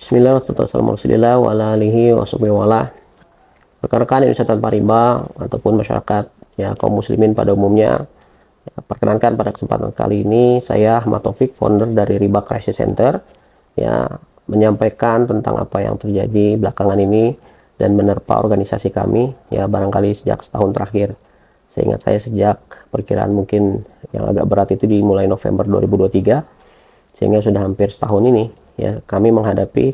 Bismillah, wassalamu wa ala alihi wa sahbihi wa ala. Rekan-rekan Indonesia Tanpa Riba ataupun masyarakat ya kaum muslimin pada umumnya, ya, perkenankan pada kesempatan kali ini saya Ahmad Taufik, founder dari Riba Crisis Center, ya menyampaikan tentang apa yang terjadi belakangan ini dan menerpa organisasi kami ya barangkali sejak setahun terakhir. Seingat saya sejak perkiraan mungkin yang agak berat itu dimulai November 2023, sehingga sudah hampir setahun ini ya kami menghadapi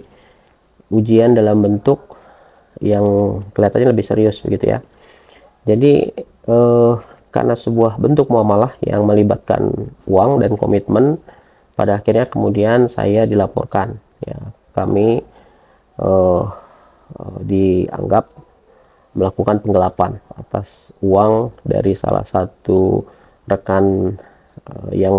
ujian dalam bentuk yang kelihatannya lebih serius begitu ya. Jadi karena sebuah bentuk muamalah yang melibatkan uang dan komitmen, pada akhirnya kemudian saya dilaporkan ya. Kami dianggap melakukan penggelapan atas uang dari salah satu rekan yang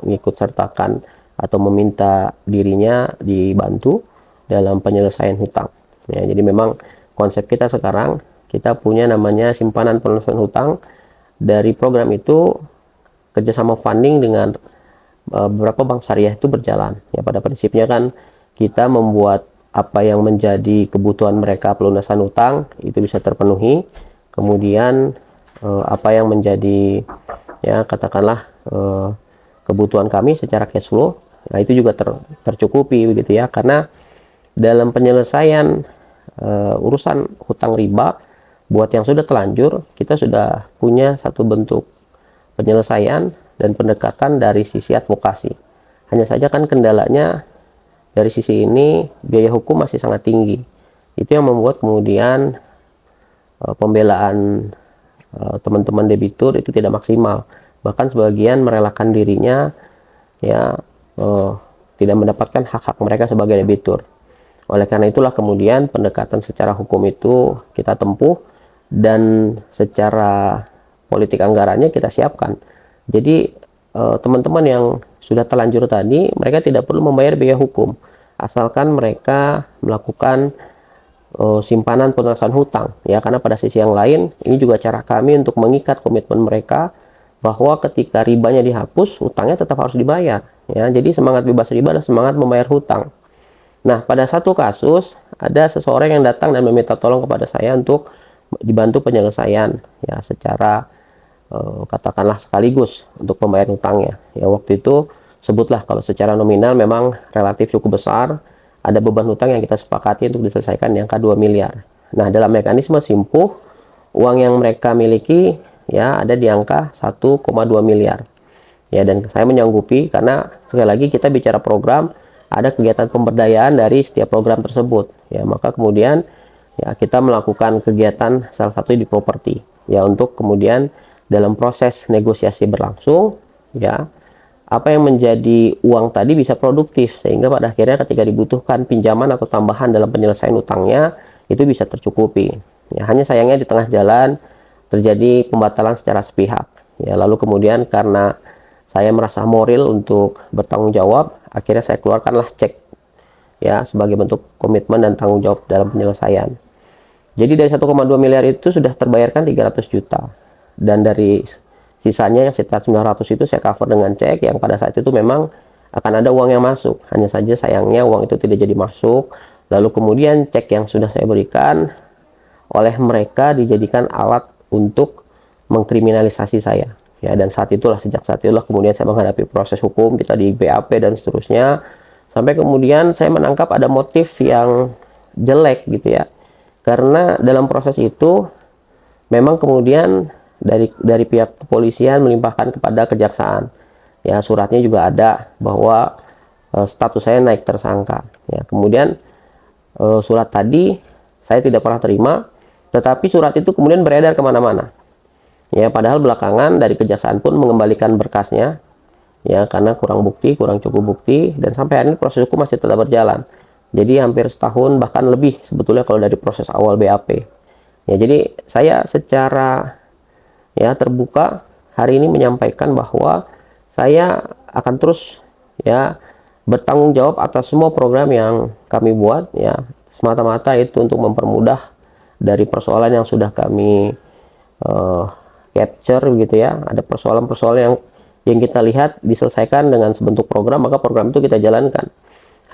mengikut sertakan atau meminta dirinya dibantu dalam penyelesaian hutang. Ya, jadi memang konsep kita sekarang, kita punya namanya simpanan penyelesaian hutang. Dari program itu kerjasama funding dengan beberapa bank syariah itu berjalan. Ya, pada prinsipnya kan kita membuat apa yang menjadi kebutuhan mereka pelunasan hutang itu bisa terpenuhi. Kemudian apa yang menjadi ya katakanlah kebutuhan kami secara cash flow, nah itu juga tercukupi begitu ya, karena dalam penyelesaian urusan hutang riba buat yang sudah telanjur, kita sudah punya satu bentuk penyelesaian dan pendekatan dari sisi advokasi. Hanya saja kan kendalanya dari sisi ini biaya hukum masih sangat tinggi. Itu yang membuat kemudian pembelaan teman-teman debitur itu tidak maksimal. Bahkan sebagian merelakan dirinya ya tidak mendapatkan hak-hak mereka sebagai debitur. Oleh karena itulah kemudian pendekatan secara hukum itu kita tempuh dan secara politik anggarannya kita siapkan. Jadi teman-teman yang sudah terlanjur tadi, mereka tidak perlu membayar biaya hukum asalkan mereka melakukan simpanan pelunasan hutang ya, karena pada sisi yang lain ini juga cara kami untuk mengikat komitmen mereka bahwa ketika ribanya dihapus, hutangnya tetap harus dibayar ya. Jadi semangat bebas riba adalah semangat membayar hutang. Nah, pada satu kasus ada seseorang yang datang dan meminta tolong kepada saya untuk dibantu penyelesaian ya secara katakanlah sekaligus untuk pembayaran hutangnya. Ya waktu itu sebutlah kalau secara nominal memang relatif cukup besar, ada beban hutang yang kita sepakati untuk diselesaikan di angka 2 miliar. Nah, dalam mekanisme simpuh, uang yang mereka miliki ya ada di angka 1,2 miliar. Ya, dan saya menyanggupi karena sekali lagi kita bicara program, ada kegiatan pemberdayaan dari setiap program tersebut. Ya, maka kemudian ya kita melakukan kegiatan salah satu di properti. Ya, untuk kemudian dalam proses negosiasi berlangsung, ya apa yang menjadi uang tadi bisa produktif sehingga pada akhirnya ketika dibutuhkan pinjaman atau tambahan dalam penyelesaian utangnya itu bisa tercukupi. Ya, hanya sayangnya di tengah jalan terjadi pembatalan secara sepihak. Ya, lalu kemudian karena saya merasa moral untuk bertanggung jawab, akhirnya saya keluarkanlah cek ya sebagai bentuk komitmen dan tanggung jawab dalam penyelesaian. Jadi dari 1,2 miliar itu sudah terbayarkan 300 juta. Dan dari sisanya yang sekitar 900 itu saya cover dengan cek yang pada saat itu memang akan ada uang yang masuk. Hanya saja sayangnya uang itu tidak jadi masuk. Lalu kemudian cek yang sudah saya berikan oleh mereka dijadikan alat untuk mengkriminalisasi saya. Ya, dan sejak saat itulah kemudian saya menghadapi proses hukum, kita di BAP dan seterusnya. Sampai kemudian saya menangkap ada motif yang jelek gitu ya. Karena dalam proses itu memang kemudian dari pihak kepolisian melimpahkan kepada kejaksaan. Ya, suratnya juga ada bahwa status saya naik tersangka. Ya, kemudian surat tadi saya tidak pernah terima, tetapi surat itu kemudian beredar kemana-mana. Ya, padahal belakangan dari kejaksaan pun mengembalikan berkasnya. Ya, karena kurang bukti, kurang cukup bukti, dan sampai hari ini proses hukum masih tetap berjalan. Jadi hampir setahun bahkan lebih sebetulnya kalau dari proses awal BAP. Ya, jadi saya secara ya terbuka hari ini menyampaikan bahwa saya akan terus ya bertanggung jawab atas semua program yang kami buat ya, semata-mata itu untuk mempermudah dari persoalan yang sudah kami capture gitu ya. Ada persoalan-persoalan yang kita lihat diselesaikan dengan sebentuk program, maka program itu kita jalankan.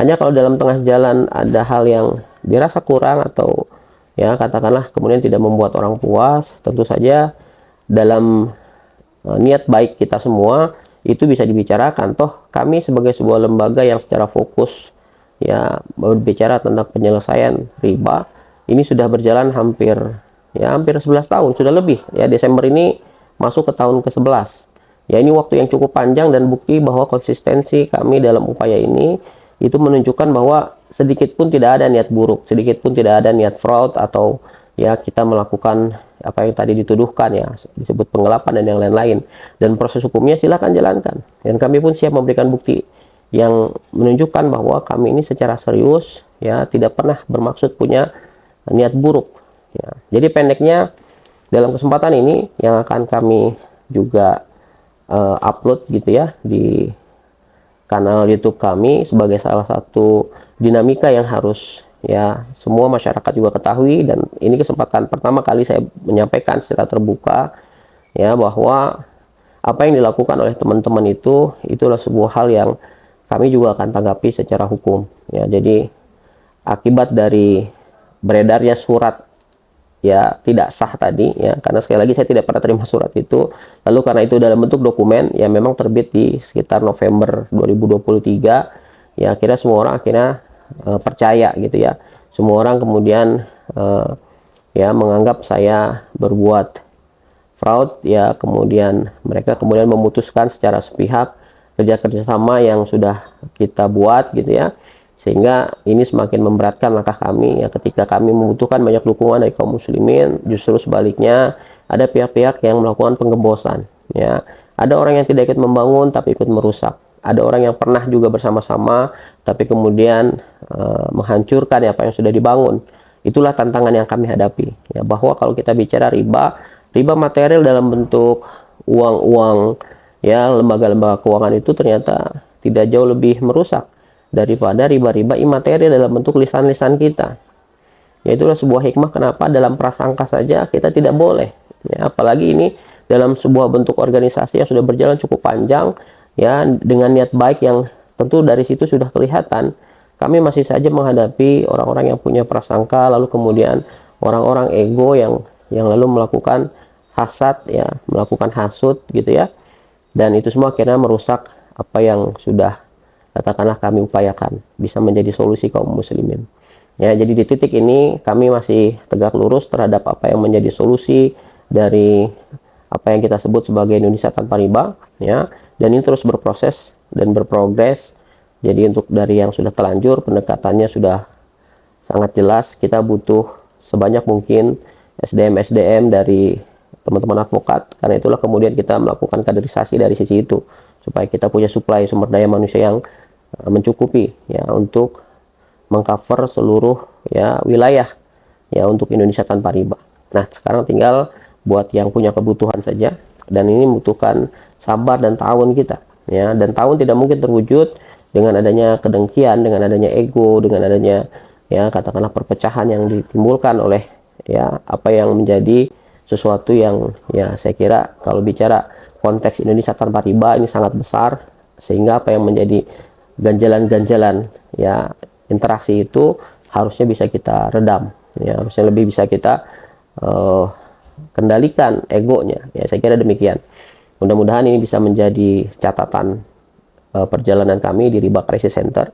Hanya kalau dalam tengah jalan ada hal yang dirasa kurang atau ya katakanlah kemudian tidak membuat orang puas, tentu saja dalam niat baik kita semua itu bisa dibicarakan. Toh kami sebagai sebuah lembaga yang secara fokus ya berbicara tentang penyelesaian riba ini sudah berjalan hampir 11 tahun, sudah lebih ya. Desember ini masuk ke tahun ke-11 ya. Ini waktu yang cukup panjang dan bukti bahwa konsistensi kami dalam upaya ini itu menunjukkan bahwa sedikit pun tidak ada niat buruk, sedikit pun tidak ada niat fraud atau ya kita melakukan apa yang tadi dituduhkan ya, disebut penggelapan dan yang lain-lain. Dan proses hukumnya silakan jalankan. Dan kami pun siap memberikan bukti yang menunjukkan bahwa kami ini secara serius ya tidak pernah bermaksud punya niat buruk ya. Jadi pendeknya dalam kesempatan ini yang akan kami juga upload gitu ya di kanal YouTube kami sebagai salah satu dinamika yang harus ya semua masyarakat juga ketahui. Dan ini kesempatan pertama kali saya menyampaikan secara terbuka ya bahwa apa yang dilakukan oleh teman-teman itu itulah sebuah hal yang kami juga akan tanggapi secara hukum ya. Jadi akibat dari beredarnya surat ya tidak sah tadi ya, karena sekali lagi saya tidak pernah terima surat itu, lalu karena itu dalam bentuk dokumen ya memang terbit di sekitar November 2023 ya, akhirnya semua orang percaya gitu ya. Semua orang kemudian ya menganggap saya berbuat fraud ya, kemudian mereka kemudian memutuskan secara sepihak kerjasama yang sudah kita buat gitu ya, sehingga ini semakin memberatkan langkah kami ya. Ketika kami membutuhkan banyak dukungan dari kaum muslimin, justru sebaliknya ada pihak-pihak yang melakukan penggembosan ya. Ada orang yang tidak ikut membangun tapi ikut merusak, ada orang yang pernah juga bersama-sama tapi kemudian menghancurkan apa yang sudah dibangun. Itulah tantangan yang kami hadapi ya, bahwa kalau kita bicara riba material dalam bentuk uang-uang ya, lembaga-lembaga keuangan itu ternyata tidak jauh lebih merusak daripada riba-riba imateri dalam bentuk lisan-lisan kita. Ya, itulah sebuah hikmah kenapa dalam prasangka saja kita tidak boleh ya, apalagi ini dalam sebuah bentuk organisasi yang sudah berjalan cukup panjang ya, dengan niat baik yang tentu dari situ sudah kelihatan. Kami masih saja menghadapi orang-orang yang punya prasangka, lalu kemudian orang-orang ego yang lalu melakukan hasad ya, melakukan hasut gitu ya, dan itu semua akhirnya merusak apa yang sudah katakanlah kami upayakan bisa menjadi solusi kaum muslimin ya. Jadi di titik ini kami masih tegak lurus terhadap apa yang menjadi solusi dari apa yang kita sebut sebagai Indonesia tanpa riba ya, dan ini terus berproses dan berprogres. Jadi untuk dari yang sudah terlanjur pendekatannya sudah sangat jelas, kita butuh sebanyak mungkin SDM dari teman-teman advokat, karena itulah kemudian kita melakukan kaderisasi dari sisi itu supaya kita punya suplai sumber daya manusia yang mencukupi ya untuk mengcover seluruh ya wilayah ya untuk Indonesia tanpa riba. Nah, sekarang tinggal buat yang punya kebutuhan saja, dan ini membutuhkan sabar dan ta'awun kita ya, dan ta'awun tidak mungkin terwujud dengan adanya kedengkian, dengan adanya ego, dengan adanya ya katakanlah perpecahan yang ditimbulkan oleh ya apa yang menjadi sesuatu yang ya saya kira kalau bicara konteks Indonesia tanpa riba ini sangat besar, sehingga apa yang menjadi ganjalan-ganjalan ya interaksi itu harusnya bisa kita redam ya, harusnya lebih bisa kita kendalikan egonya ya. Saya kira demikian. Mudah-mudahan ini bisa menjadi catatan perjalanan kami di Riba Crisis Center,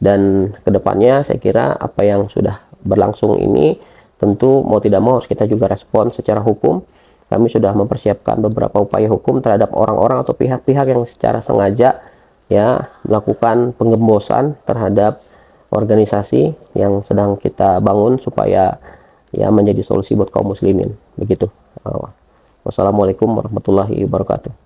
dan kedepannya saya kira apa yang sudah berlangsung ini tentu mau tidak mau harus kita juga respon secara hukum. Kami sudah mempersiapkan beberapa upaya hukum terhadap orang-orang atau pihak-pihak yang secara sengaja ya melakukan penggembosan terhadap organisasi yang sedang kita bangun supaya ya menjadi solusi buat kaum muslimin. Begitu. Wassalamualaikum warahmatullahi wabarakatuh.